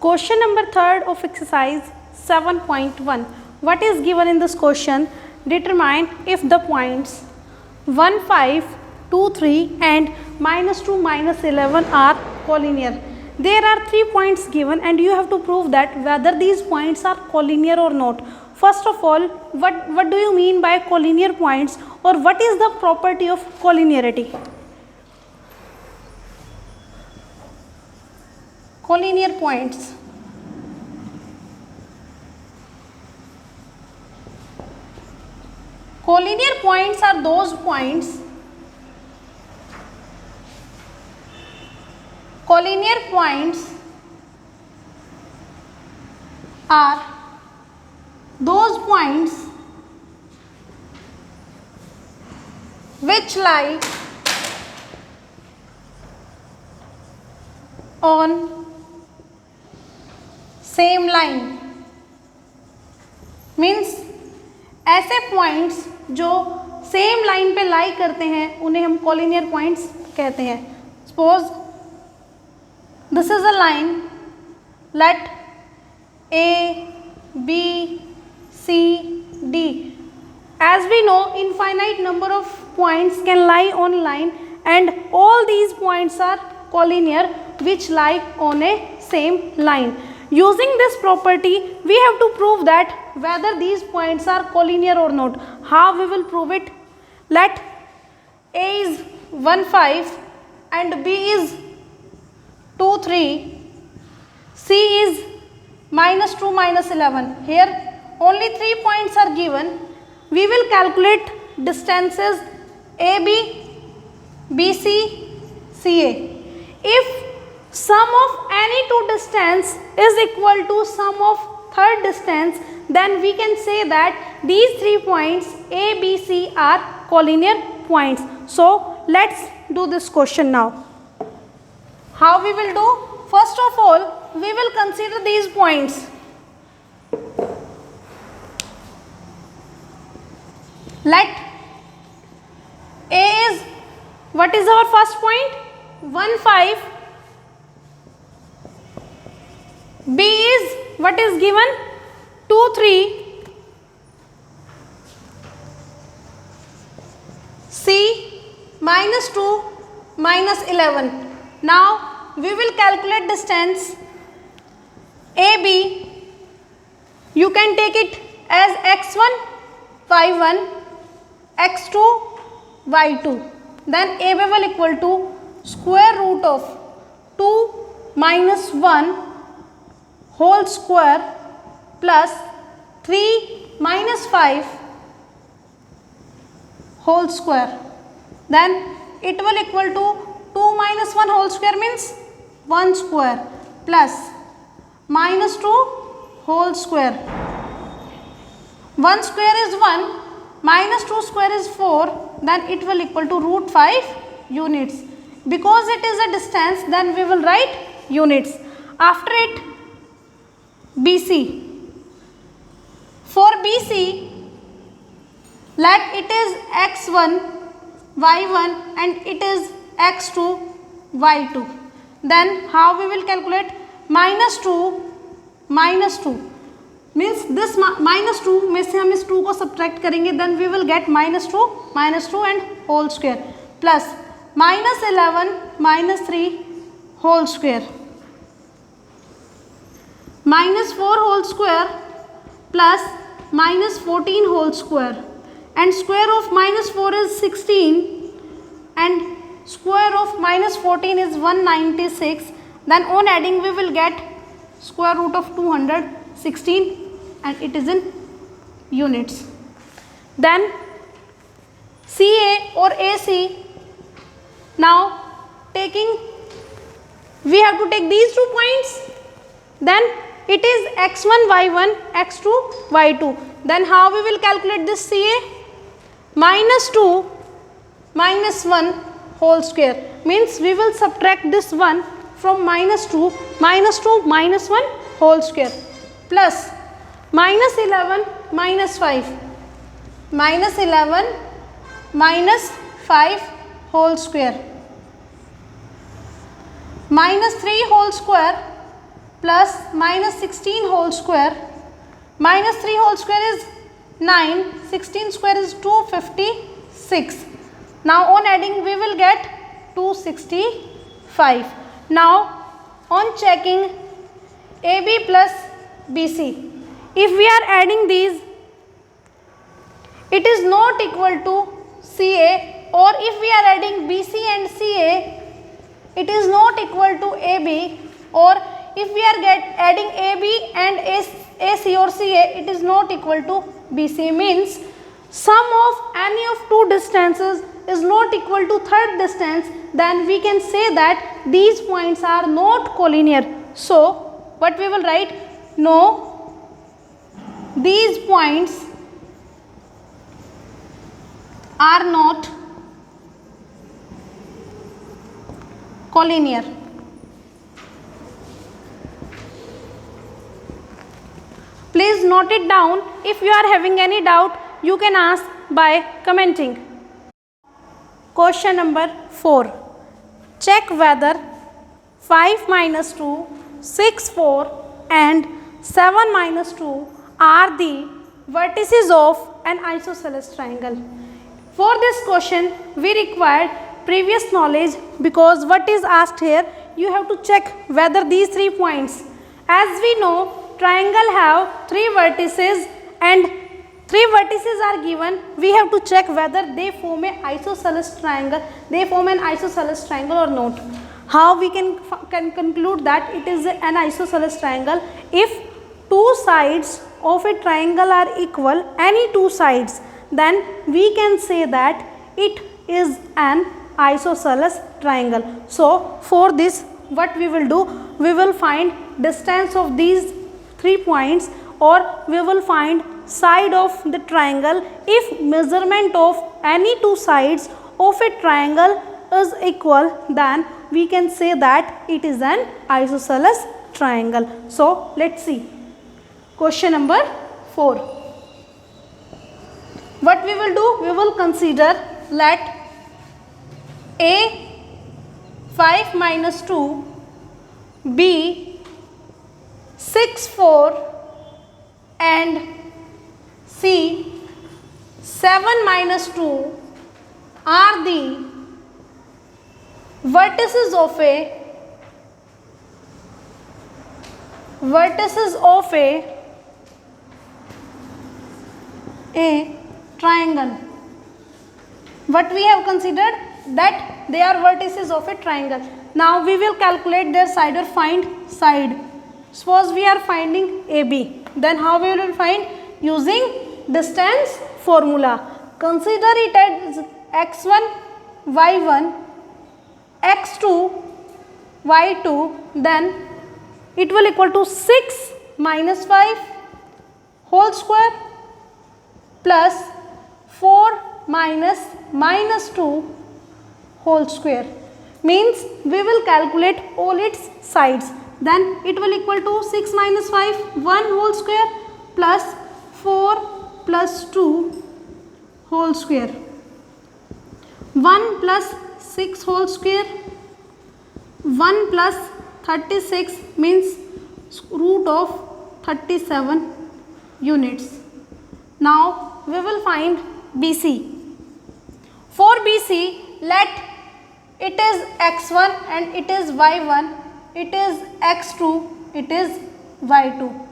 Question number 3 of exercise 7.1. What is given in this question? Determine if the points 1, 5, 2, 3 and -2, -11 are collinear. There are 3 points given and you have to prove that whether these points are collinear or not. First of all, what do you mean by collinear points, or what is the property of collinearity? Collinear points. Collinear points are those points. Collinear points are those points which lie on same line. Means ऐसे points जो same line पे लाई करते हैं उन्हें हम collinear points कहते हैं. Suppose this is a line, let A B C D. As we know, infinite number of points can lie on line and all these points are collinear which lie on a same line. Using this property, we have to prove that whether these points are collinear or not. How we will prove it? Let A is 1, 5 and B is 2, 3. C is -2, -11. Here only 3 points are given. We will calculate distances AB, BC, CA. If sum of any two distance is equal to sum of third distance, then we can say that these 3 points A, B, C are collinear points. So let's do this question now. How we will do? First of all, we will consider these points. Let A is, what is our first point? 1, 5. B is, what is given? 2, 3. C -2, -11. Now we will calculate distance AB. You can take it as x1, y1, x2, y2. Then AB will equal to square root of 2 minus 1 whole square plus 3 minus 5 whole square. Then it will equal to 2 minus 1 whole square means 1 square plus -2 whole square. 1 square is 1, -2 square is 4, then it will equal to root 5 units. Because it is a distance, then we will write units. After it, BC. For BC, let it is x1, y1 and it is x2, y2. Then how we will calculate? -2 means this -2 में से हम इस 2 को subtract करेंगे, then we will get -2 and whole square plus -11 -3 whole square. -4 whole square plus -14 whole square, and square of -4 is 16 and square of -14 is 196. Then on adding we will get square root of 216 and it is in units. Then CA or AC, now we have to take these 2 points, then it is x1, y1, x2, y2. Then how we will calculate this CA? -2 -1 whole square means we will subtract this 1 from -2 -1 whole square plus -11 -5 -11 -5 whole square -3 whole square plus minus 16 whole square, minus 3 whole square is 9, 16 square is 256. Now on adding we will get 265. Now on checking AB plus BC, if we are adding these, it is not equal to CA, or if we are adding BC and CA, it is not equal to AB, or if we are adding AB and AC or CA, it is not equal to BC. Means sum of any of two distances is not equal to third distance, then we can say that these points are not collinear. So what we will write? No, these points are not collinear. Please note it down. If you are having any doubt, you can ask by commenting. Question number 4. Check whether 5 minus 2, 6, 4 and 7 minus 2 are the vertices of an isosceles triangle. For this question, we required previous knowledge, because what is asked here, you have to check whether these 3 points, as we know triangle have 3 vertices and 3 vertices are given, we have to check whether they form an isosceles triangle, or not. How we can conclude that it is an isosceles triangle? If 2 sides of a triangle are equal, any 2 sides, then we can say that it is an isosceles triangle. So for this, what we will do, we will find distance of these 3 points, or we will find side of the triangle. If measurement of any 2 sides of a triangle is equal, then we can say that it is an isosceles triangle. So let's see question number 4. What we will do, we will consider, let A 5 minus 2, B 6, 4 and C 7 minus 2 are the vertices of a triangle. What we have considered, that they are vertices of a triangle. Now we will calculate their side or find side. Suppose we are finding AB, then how we will find? Using distance formula. Consider it as x1 y1 x2 y2, then it will equal to 6 minus 5 whole square plus 4 minus 2 whole square. Means we will calculate all its sides. Then it will equal to 6 minus 5, 1 whole square plus 4 plus 2 whole square. 1 plus 6 whole square, 1 plus 36 means root of 37 units. Now we will find BC. For BC, let it is x1 and it is y1, it is x2, it is y2.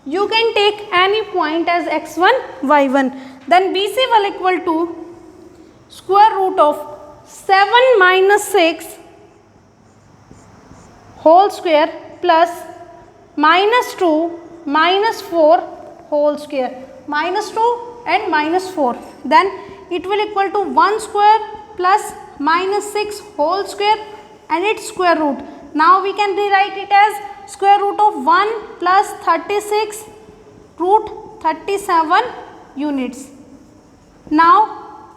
You can take any point as x1, y1. Then BC will equal to square root of 7 minus 6 whole square plus minus 2 minus 4 whole square. Minus 2 and minus 4. Then it will equal to 1 square plus minus 6 whole square and its square root. Now we can rewrite it as square root of 1 plus 36 root 37 units. Now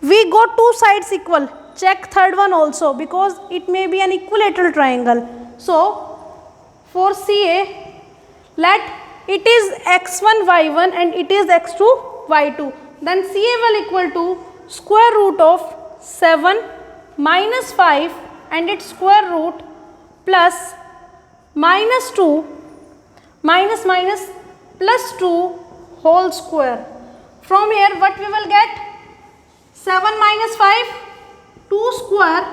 we got 2 sides equal. Check third one also, because it may be an equilateral triangle. So for CA, let it is x1 y1 and it is x2 y2. Then CA will equal to square root of 7 minus 5 and its square root plus -2 minus +2 whole square. From here what we will get? 7 minus 5, 2 square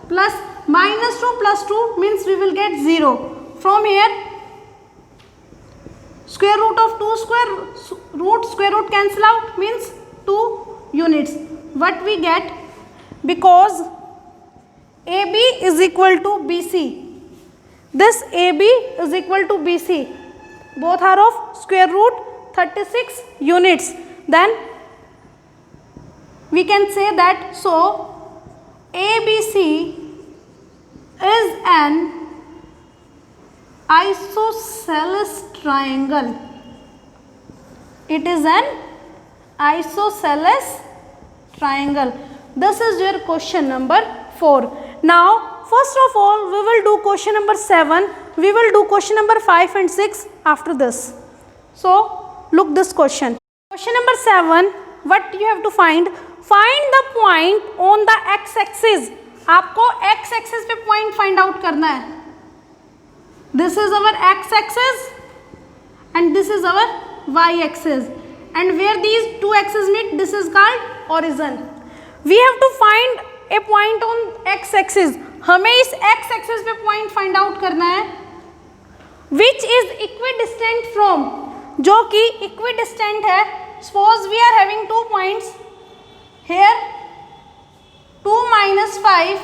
plus -2 plus 2 means we will get 0. From here square root of 2 square root cancel out means 2 units. What we get? Because AB is equal to BC. This AB is equal to BC. Both are of square root 36 units. Then we can say that so ABC is an isosceles triangle. It is an isosceles triangle. This is your question number 4. Now first of all we will do question number 7. We will do question number 5 and 6 after this. So look this question. Question number 7. What you have to find? Find the point on the x-axis. आपको x-axis पे point find out करना है. This is our x-axis and this is our y-axis. And where these two axes meet, this is called origin. We have to find a point on x-axis. हमें इस x-axis पे point find out करना है. Which is equidistant from, जो कि equidistant है. Suppose we are having 2 points here, 2 minus 5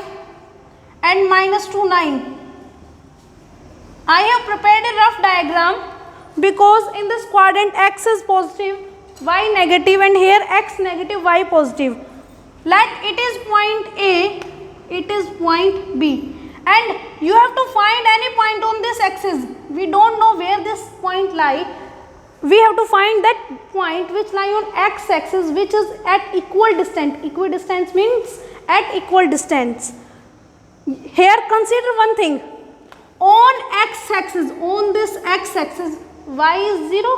and minus 2 9. I have prepared a rough diagram because in this quadrant x is positive, y negative and here x negative, y positive. Let it is point A, it is point B, and you have to find any point on this axis. We don't know where this point lie. We have to find that point which lie on x axis, which is at equal distance. Equidistance means at equal distance. Here consider one thing. On x axis, on this x axis, y is 0,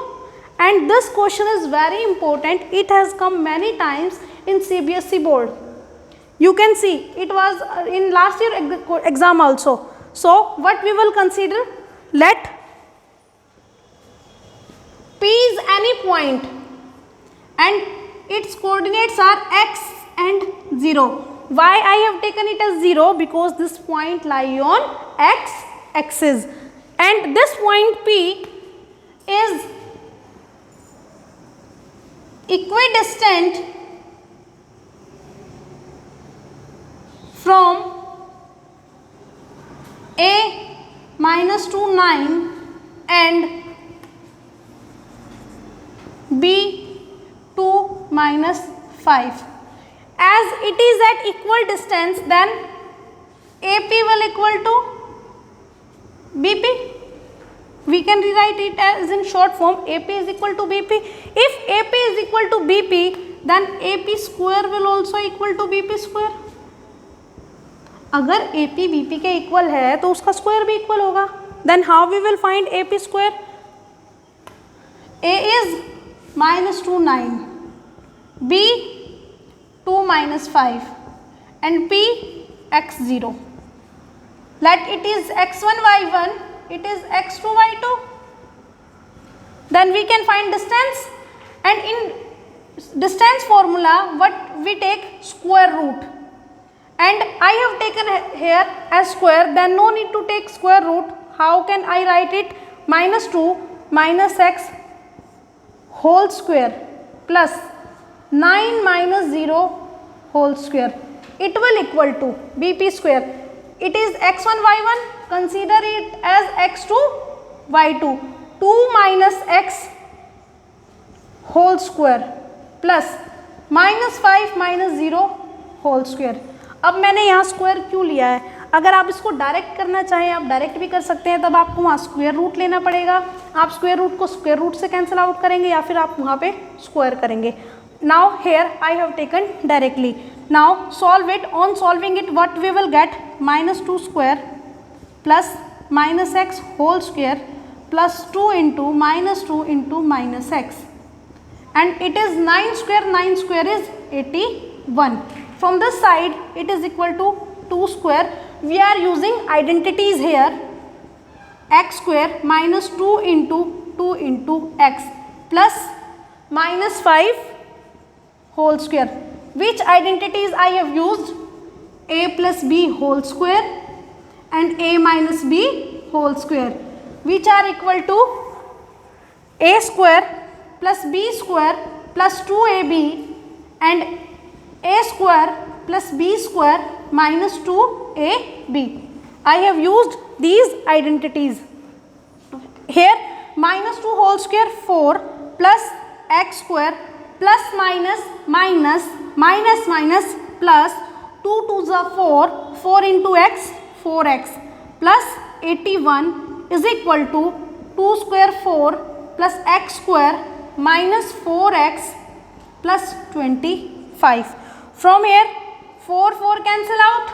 and this question is very important. It has come many times in CBSE board. You can see it was in last year exam also. So what we will consider? Let P is any point and its coordinates are x and 0. Why I have taken it as 0? Because this point lie on x axis and this point P is equidistant from A minus 2 9 and B 2 minus 5. As it is at equal distance, then AP will equal to BP. We can rewrite it as in short form, AP is equal to BP. If AP is equal to BP, then AP square will also equal to BP square. अगर AP BP के equal है तो उसका square भी equal होगा. Then how we will find AP square? A is minus 2 9, B 2 minus 5 and P x 0. Let it is x1 y1, it is x2 y2. Then we can find distance, and in distance formula what we take? Square root, and I have taken here as square, then no need to take square root. How can I write it? Minus 2 minus x whole square plus 9 minus 0 whole square. It will equal to BP square. It is x1 y1, consider it as x2 y2. 2 minus x whole square plus minus 5 minus 0 whole square. अब मैंने यहाँ square क्यों लिया है? अगर आप इसको direct करना चाहें आप डायरेक्ट भी कर सकते हैं, तब आपको वहाँ स्क्वायर रूट लेना पड़ेगा. आप स्क्वायर रूट को स्क्वायर रूट से कैंसिल आउट करेंगे या फिर आप वहाँ पे स्क्वायर करेंगे. Now here I have taken directly. Now solve it. On solving it, what we will get? Minus 2 square plus minus x whole square plus 2 into minus 2 into minus x, and it is 9 square. 9 square is 81. From this side it is equal to 2 square. We are using identities here. x square minus 2 into x plus minus 5 whole square. Which identities I have used? A plus b whole square and a minus b whole square, which are equal to a square plus b square plus 2ab and a square plus b square minus 2ab. I have used these identities. Here minus 2 whole square 4 plus x square plus minus plus 2 2s are 4 into x 4x plus 81 is equal to 2 square 4 plus x square minus 4x plus 25. From here 4 cancel out,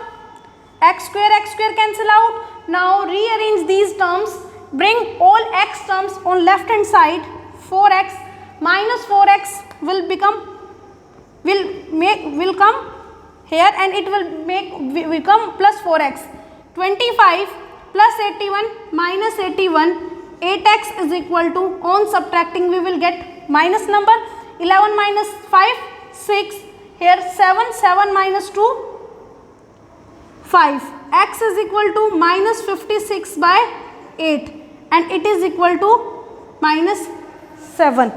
x square cancel out. Now rearrange these terms, bring all x terms on left hand side. 4x minus 4x will come here and it will become plus 4x. 25 plus 81 minus 81, 8x is equal to, on subtracting we will get minus number. 11 minus 5 6, here 7 minus 2 5, x is equal to minus 56 by 8 and it is equal to minus 7.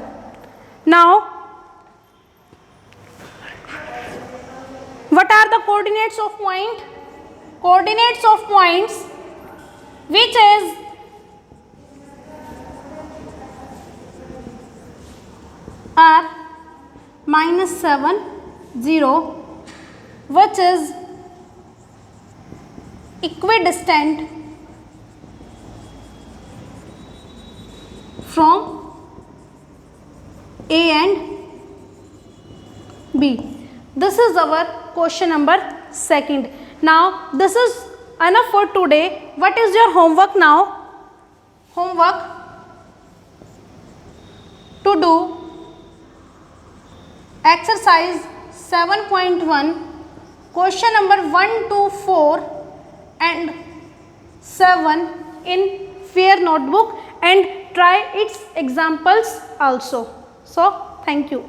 Now what are the coordinates of point? Coordinates of points which is are minus 7 0, which is equidistant from A and B. This is our question number 2. Now this is enough for today. What is your homework now? Homework to do exercise 7.1, question number 1 to 4 and 7 in fair notebook, and try its examples also. So thank you.